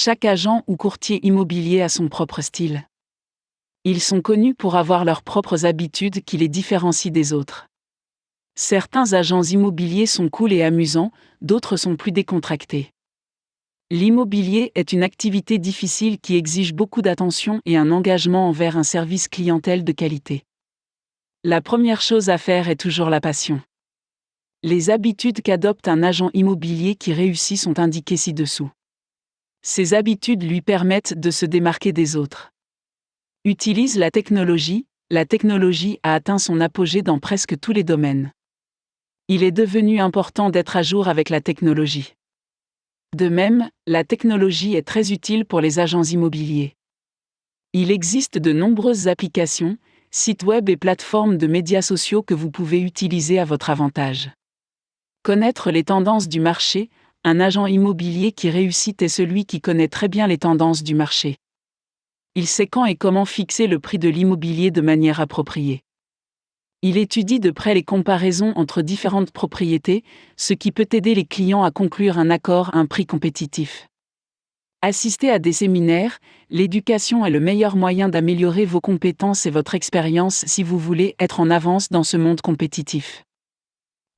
Chaque agent ou courtier immobilier a son propre style. Ils sont connus pour avoir leurs propres habitudes qui les différencient des autres. Certains agents immobiliers sont cool et amusants, d'autres sont plus décontractés. L'immobilier est une activité difficile qui exige beaucoup d'attention et un engagement envers un service clientèle de qualité. La première chose à faire est toujours la passion. Les habitudes qu'adopte un agent immobilier qui réussit sont indiquées ci-dessous. Ces habitudes lui permettent de se démarquer des autres. Utilise la technologie a atteint son apogée dans presque tous les domaines. Il est devenu important d'être à jour avec la technologie. De même, la technologie est très utile pour les agents immobiliers. Il existe de nombreuses applications, sites web et plateformes de médias sociaux que vous pouvez utiliser à votre avantage. Connaître les tendances du marché, un agent immobilier qui réussit est celui qui connaît très bien les tendances du marché. Il sait quand et comment fixer le prix de l'immobilier de manière appropriée. Il étudie de près les comparaisons entre différentes propriétés, ce qui peut aider les clients à conclure un accord à un prix compétitif. Assistez à des séminaires, l'éducation est le meilleur moyen d'améliorer vos compétences et votre expérience si vous voulez être en avance dans ce monde compétitif.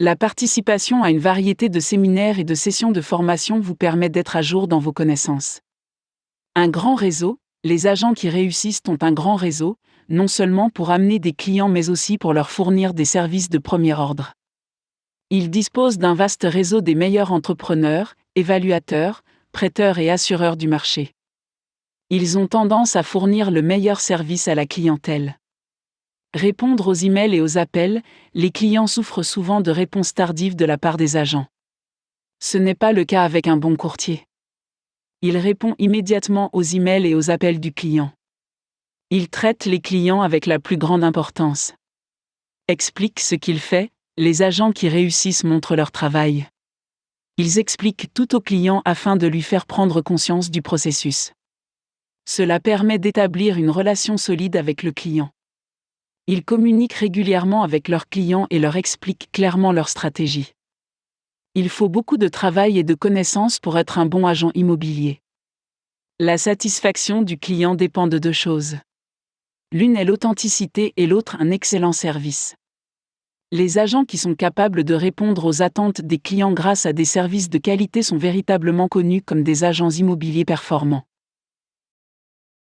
La participation à une variété de séminaires et de sessions de formation vous permet d'être à jour dans vos connaissances. Un grand réseau, les agents qui réussissent ont un grand réseau, non seulement pour amener des clients mais aussi pour leur fournir des services de premier ordre. Ils disposent d'un vaste réseau des meilleurs entrepreneurs, évaluateurs, prêteurs et assureurs du marché. Ils ont tendance à fournir le meilleur service à la clientèle. Répondre aux emails et aux appels, les clients souffrent souvent de réponses tardives de la part des agents. Ce n'est pas le cas avec un bon courtier. Il répond immédiatement aux emails et aux appels du client. Il traite les clients avec la plus grande importance. Explique ce qu'il fait, les agents qui réussissent montrent leur travail. Ils expliquent tout au client afin de lui faire prendre conscience du processus. Cela permet d'établir une relation solide avec le client. Ils communiquent régulièrement avec leurs clients et leur expliquent clairement leur stratégie. Il faut beaucoup de travail et de connaissances pour être un bon agent immobilier. La satisfaction du client dépend de deux choses. L'une est l'authenticité et l'autre un excellent service. Les agents qui sont capables de répondre aux attentes des clients grâce à des services de qualité sont véritablement connus comme des agents immobiliers performants.